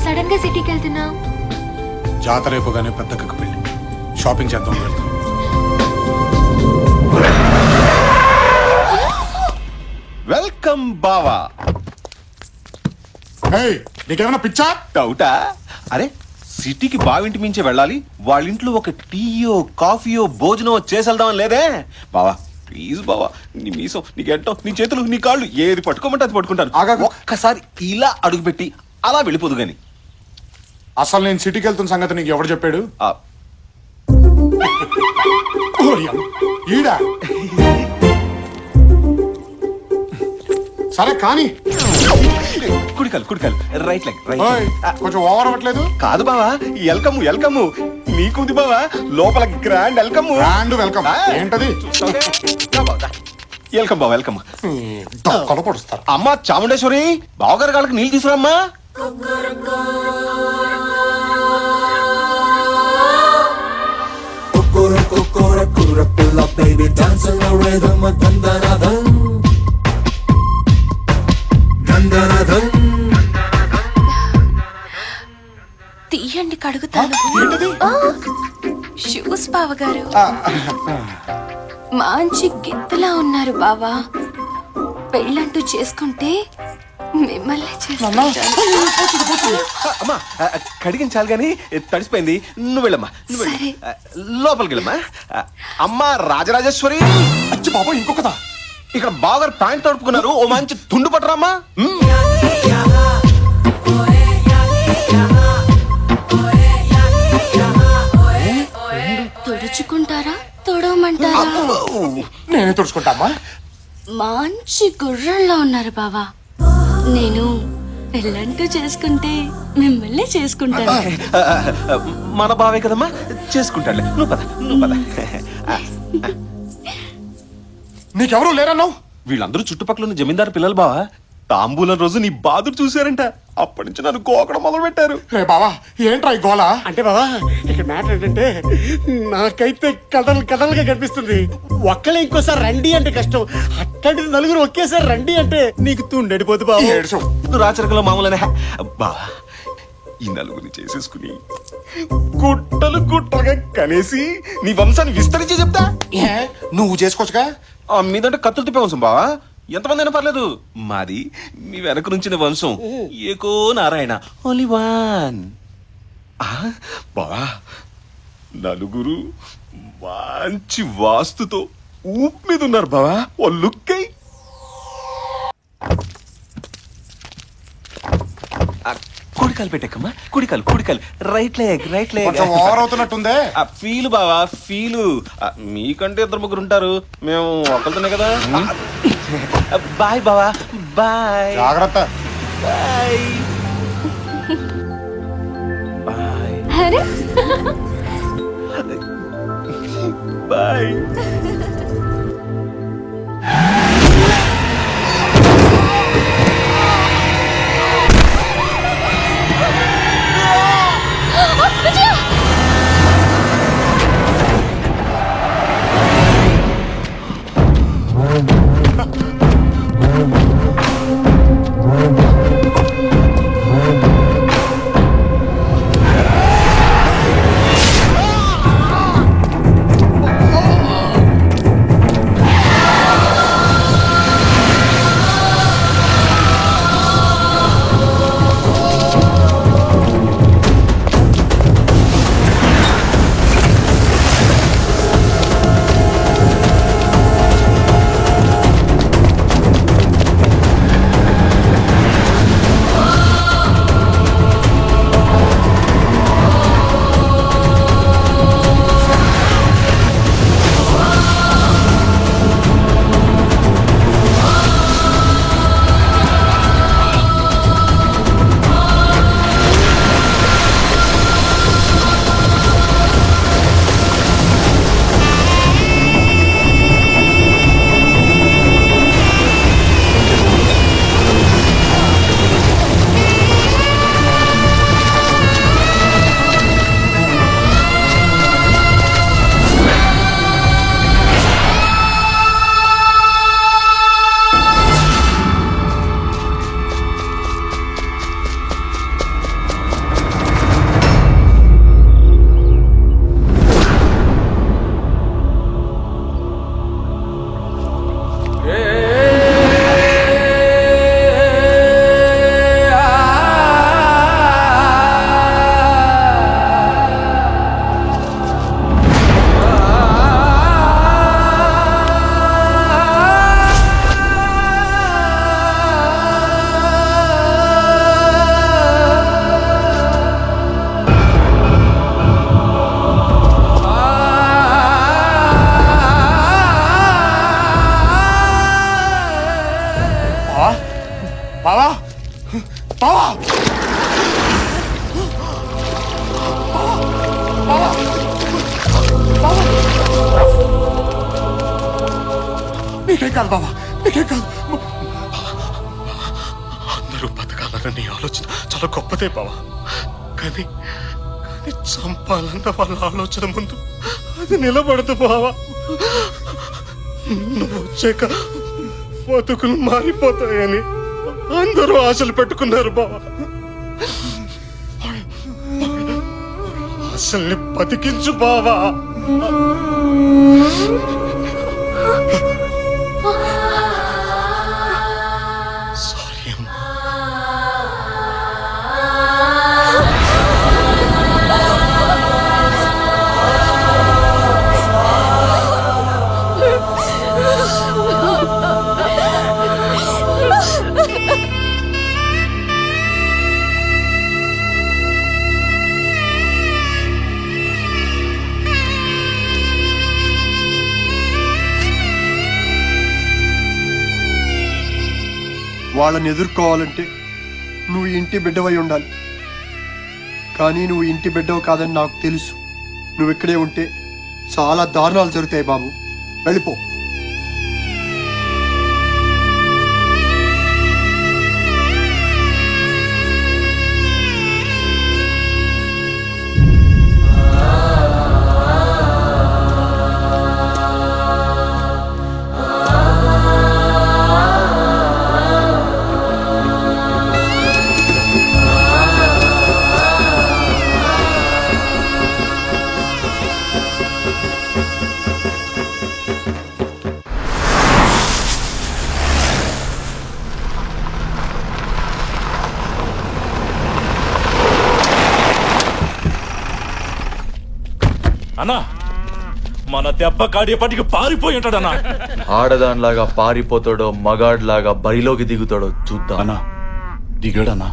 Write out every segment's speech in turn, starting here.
Sudden గా సిటీకి వెళ్తున్నావు? జాతర అయిపోగానే పెద్దక్కకు పెళ్ళి, షాపింగ్ చేద్దాం వెళ్తాం. వెల్కమ్ బావా. నీకేమైనా పిచ్చా? డౌటా? అరే సిటీకి బావింటి మించే వెళ్ళాలి, వాళ్ళ ఇంట్లో ఒక టీయో కాఫీయో భోజనం చేసేద్దామని లేదే బావా. ప్లీజ్ బావా, నీ మీసం, నీ గెట్టం, నీ చేతులు, నీ కాళ్ళు ఏది పట్టుకోమంటే అది పట్టుకుంటాను. ఒక్కసారి ఇలా అడుగుపెట్టి అలా వెళ్ళిపోదు గాని. అసలు నేను సిటీకి వెళ్తున్న సంగతి నీకు ఎవరు చెప్పాడు? ఈడా సరే కానీ కుడికాలు రైట్ లెగ్ కొంచెం ఓవర్ అవ్వట్లేదు? కాదు బావా, వెల్కమ్ నీకుంది బావా, లోపల గ్రాండ్ వెల్కమ్. గ్రాండ్ వెల్కమ్ ఏంటది? వెల్కమ్ పొడుస్తారు. అమ్మా చాముండేశ్వరి, బావగారి కాళ్ళకి నీళ్ళు తీసుకురామ్మా. Baby dancing the rhythm of Dandanadhan. తీయండి కడుగుతాను. షూస్ బావగారు మంచి గిత్తలా ఉన్నారు బావా. పెళ్ళంటూ చేసుకుంటే మిమ్మల్ని అమ్మా కడిగించాలి గాని తడిసిపోయింది. నువ్వు వెళ్ళమ్మా, లోపలికి వెళ్ళమ్మా. అమ్మా రాజరాజేశ్వరి, అచ్చి బాబు ఇంకొకదా. ఇక్కడ బాగా ప్యాంట్ తడుపుకున్నారు, ఓ మంచి తుండు పట్టరామ్మా. తుడుచుకుంటారా తొడవమంటారా? నేనే తుడుచుకుంటామా. మంచి గుర్రంలో ఉన్నారు బావా. నేను పెళ్ళంటూ చేసుకుంటే మిమ్మల్ని చేసుకుంటాను. మన బావే కదమ్మా, చేసుకుంటాడులే. నువ్వు పద. నీకెవరు లేరన్నావు? వీళ్ళందరూ చుట్టుపక్కల ఉన్న జమీందారు పిల్లలు బావా. తాంబూలం రోజు నీ బాధలు చూశారంట, అప్పటి నుంచి నన్ను గోకడం మొదలు పెట్టారు. రే బావా, ఏంట్రా ఈ గోళ? అంటే బావా ఇక్కడ మ్యాటర్ ఏంటంటే, నాకైతే కథలుగా కనిపిస్తుంది. ఒక్కలే ఇంకోసారి రండి అంటే కష్టం, అట్లాంటిది నలుగురు ఒకేసారి రండి అంటే నీకు తుండడిపోతు బావ. రాచరికలో మామూలనే బావా. ఈ నలుగురిని చేసేసుకుని గుట్టలుగా కనేసి నీ వంశాన్ని విస్తరించి చెప్తా. నువ్వు చేసుకోవచ్చుగా. మీదంటే కత్తులు తిప్పే వంశం బావా, ఎంతమంది అయినా పర్లేదు. మాది మీ వెనక నుంచిన వంశం, ఏకో నారాయణ, ఓన్లీ వన్. బావా నలుగురు మంచి వాస్తుతో ఊపు మీద ఉన్నారు బావా. ఓ లుక్ అయి కుడికాలు పెట్టకమ్మా, కుడికాలు రైట్ లెగ్ ఓవర్ అవుతున్నట్టుందే. ఫీలు బావా, ఫీలు. మీకంటే ఇద్దరు ముగ్గురు ఉంటారు, మేము ఒకరితోనే కదా. బాయ్ బావా, బాయ్. జాగ్రత్త. బాయ్. కాదు బావా, నీకేం కాదు. అందరూ బతకాలన్న నీ ఆలోచన చాలా గొప్పదే బావా, కానీ చంపాలన్న వాళ్ళ ఆలోచన ముందు అది నిలబడదు బావా. నువ్వు వచ్చాక బతుకులు మారిపోతాయని అందరూ ఆశలు పెట్టుకున్నారు బావా. ఆశల్ని బతికించు బావా. సారీ అమ్మా. వాళ్ళని ఎదుర్కోవాలంటే నువ్వు ఇంటి బిడ్డవై ఉండాలి. కానీ నువ్వు ఇంటి బిడ్డవు కాదని నాకు తెలుసు. నువ్వు ఇక్కడే ఉంటే చాలా దారుణాలు జరుగుతాయి బాబు. వెళ్ళిపో. అన్నా మన దెబ్బ కాడేపటికి పారిపోయి ఉంటాడన్నా. ఆడదానిలాగా పారిపోతాడో మగాడ్లాగా బరిలోకి దిగుతాడో చూద్దాం. అన్నా దిగాడన్నా.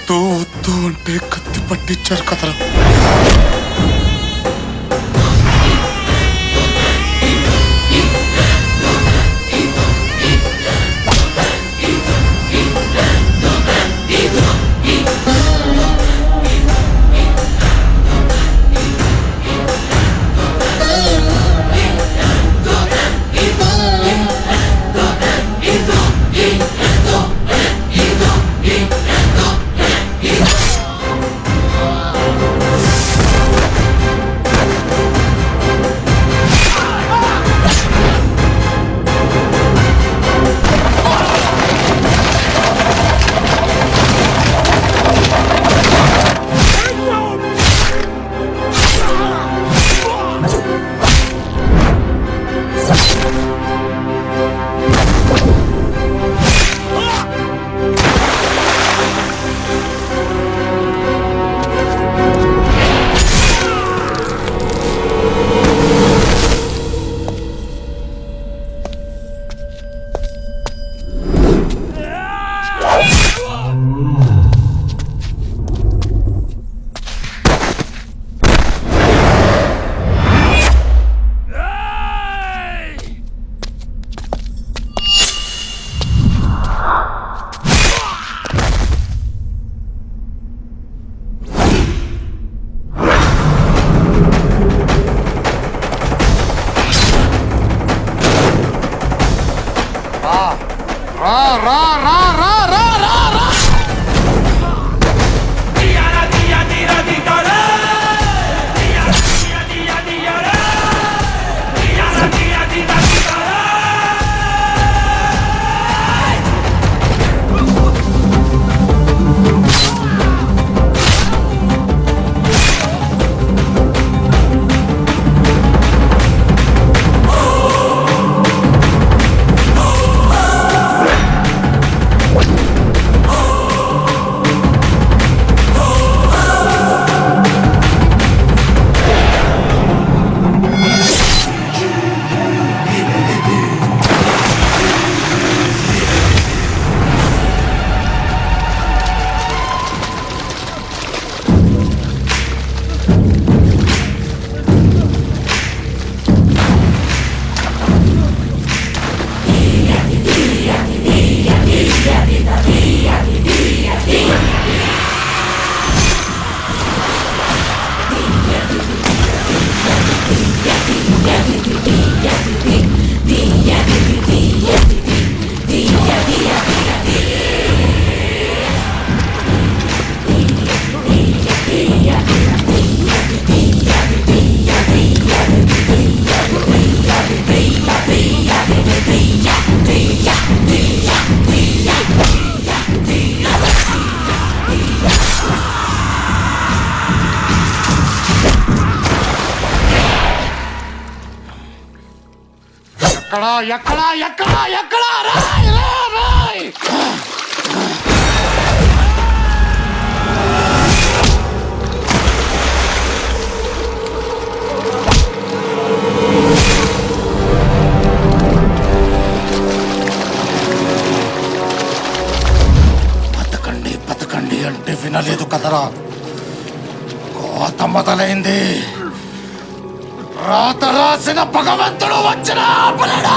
వద్దు అంటే కత్తి పట్టించారు కదరా. ఎక్కడా ఎక్కడా ఎక్కడా ఎక్కడా రాయ్ రాయ్ బతకండి బతకండి అంటే వినలేదు కదరా, కోత మొదలైంది. రాత రాసిన భగవంతుడు వచ్చిన ఆపలేడు.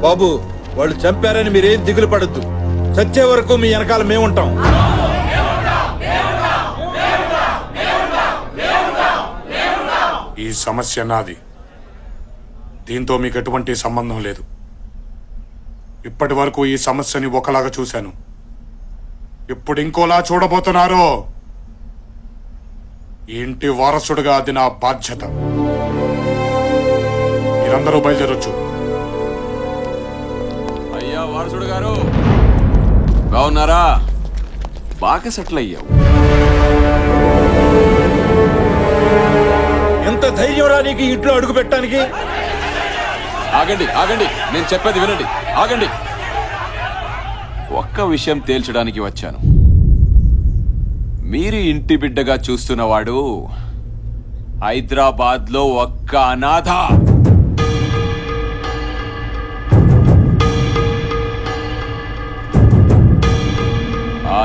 బాబు, వాళ్ళు చంపారని మీరేం దిగులు పడద్దు. చచ్చే వరకు మీ వెనకాల మేముంటాం. ఈ సమస్య నాది, దీంతో మీకు ఎటువంటి సంబంధం లేదు. ఇప్పటి వరకు ఈ సమస్యని ఒకలాగా చూశాను, ఇప్పుడు ఇంకోలా చూడబోతున్నారు. ఈ ఇంటి వారసుడుగా అది నా బాధ్యత. మీరందరూ బయలుదేరొచ్చు. అయ్యా వారసుడు గారు, బాగున్నారా? బాగా సెటిల్ అయ్యావు. ఎంత ధైర్యం రా నీకు ఇంట్లో అడుగు పెట్టడానికి? ఆగండి ఆగండి, నేను చెప్పేది వినండి. ఆగండి, ఒక్క విషయం తేల్చడానికి వచ్చాను. మీరు ఇంటి బిడ్డగా చూస్తున్నవాడు హైదరాబాద్ లో ఒక్క అనాథ.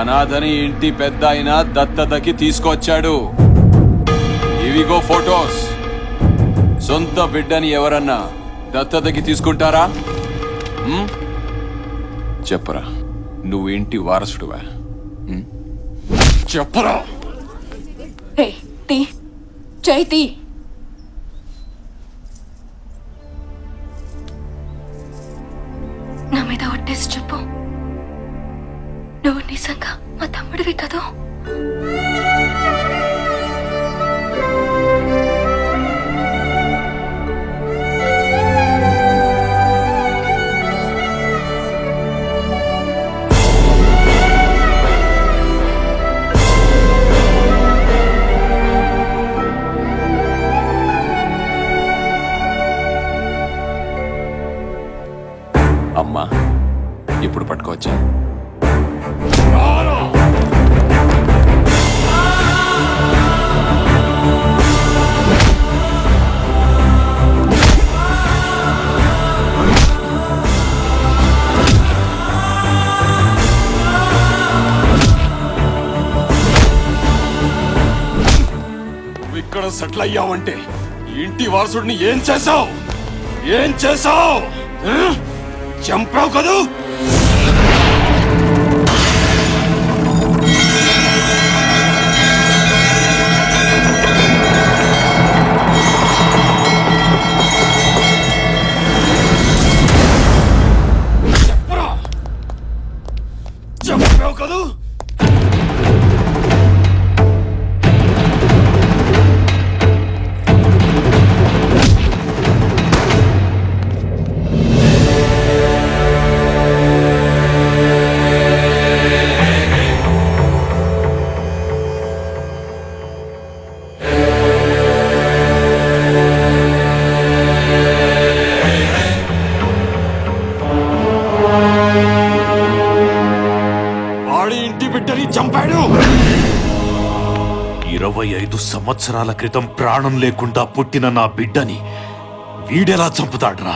అనాథని ఇంటి పెద్ద అయినా దత్తతకి తీసుకొచ్చాడు. ఇవిగో ఫోటోస్. సొంత బిడ్డని ఎవరన్నా దత్తతకి తీసుకుంటారా? చెప్పరా, నువ్వు ఇంటి వారసుడువా? చెప్పరా. చైతి, నా మీద ఒట్టేసి చెప్పు, నువ్వు నిజంగా మా తమ్ముడివి కదా? అమ్మా, ఇప్పుడు పట్టుకోవచ్చా? ఇక్కడ సెటిల్ అయ్యావంటే ఇంటి వారసుడిని ఏం చేసావు? ఏం చేసావు? చంపావు కదూ? చంపావు కదూ? చంపాడు. 25 సంవత్సరాల క్రితం ప్రాణం లేకుండా పుట్టిన నా బిడ్డని వీడెలా చంపుతాడ్రా?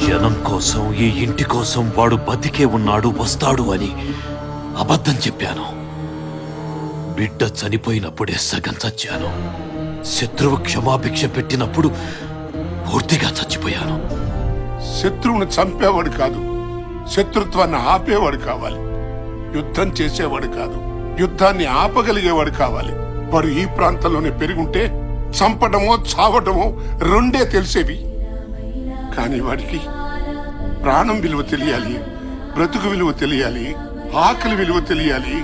జనం కోసం, ఈ ఇంటి కోసం వాడు బతికే ఉన్నాడు, వస్తాడు అని అబద్ధం చెప్పాను. బిడ్డ చనిపోయినప్పుడే సగం చచ్చాను. శత్రువు క్షమాభిక్ష పెట్టినప్పుడు పూర్తిగా చచ్చిపోయాను. శత్రువును చంపేవాడు కాదు, శత్రుత్వాన్ని ఆపేవాడు కావాలి. యుద్ధం చేసేవాడు కాదు, యుద్ధాన్ని ఆపగలిగేవాడు కావాలి. వాడు ఈ ప్రాంతంలోనే పెరుగుంటే చంపడమో చావడమో రెండే తెలిసేవి. కానీ వాడికి ప్రాణం విలువ తెలియాలి, బ్రతుకు విలువ తెలియాలి, ఆకలి విలువ తెలియాలి,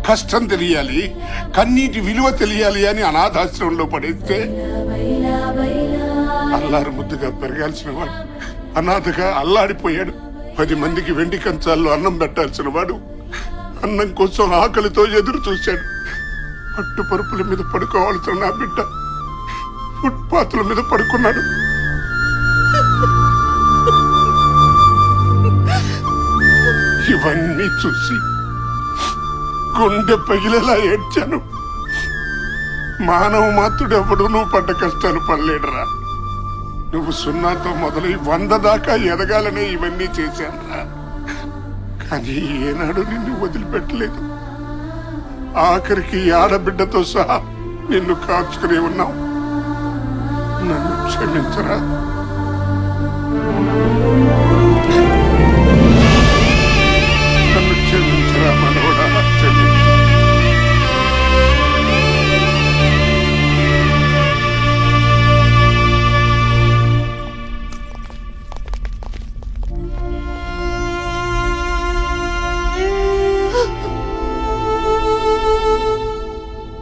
కష్టం తెలియాలి, కన్నీటి విలువ తెలియాలి అని అనాథాశ్రమంలో పడేస్తే అల్లారు ముద్దుగా పెరగాల్సిన వాడు అనాథగా అల్లాడిపోయాడు. 10 మందికి వెండి కంచాల్లో అన్నం పెట్టాల్సిన వాడు అన్నం కోసం ఆకలితో ఎదురు చూశాడు. పట్టు పరుపుల మీద పడుకోవాల్సిన నా బిడ్డ ఫుట్పాత్ల మీద పడుకున్నాడు. ఇవన్నీ చూసి గుండె పగిలేలా ఏడ్చాను. మానవ మాతృడెవడు నువ్వు పడ్డ కష్టాలు పడలేడురా. నువ్వు 0తో మొదలై 100 దాకా ఎదగాలనే ఇవన్నీ చేశానురా. కానీ ఏనాడు నిన్ను వదిలిపెట్టలేదు. ఆఖరికి ఆడబిడ్డతో సహా నిన్ను కాచుకునే ఉన్నావు. నన్ను క్షమించరా. నన్ను క్షమించరా మనోడా, క్షమించు.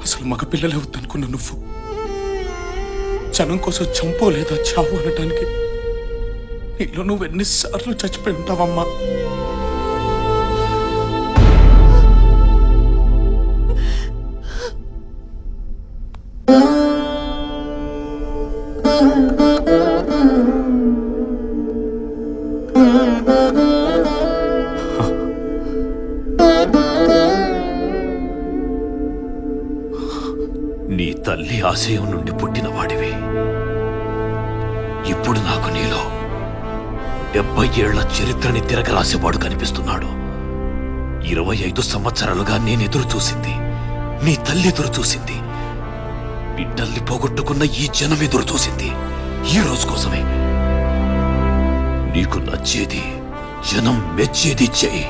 అసలు మగపిల్లలే వద్దనుకున్న నువ్వు జనం కోసం చంపో లేదా చావు అనటానికి నీలో నువ్వు ఎన్నిసార్లు చచ్చిపోయి ఉంటావమ్మా. నీ తల్లి ఆశయం నుండి పుట్టిన వాడివి. ఇప్పుడు నాకు నీలో 70 ఏళ్ల చరిత్రని తిరగరాసేవాడు కనిపిస్తున్నాడు. 25 సంవత్సరాలుగా నేను ఎదురు చూసింది, నీ తల్లి ఎదురు చూసింది, బిడ్డల్ని పోగొట్టుకున్న ఈ జనం ఎదురు చూసింది ఈ రోజు కోసమే. నీకు నచ్చేది, జనం మెచ్చేది చెయ్యి.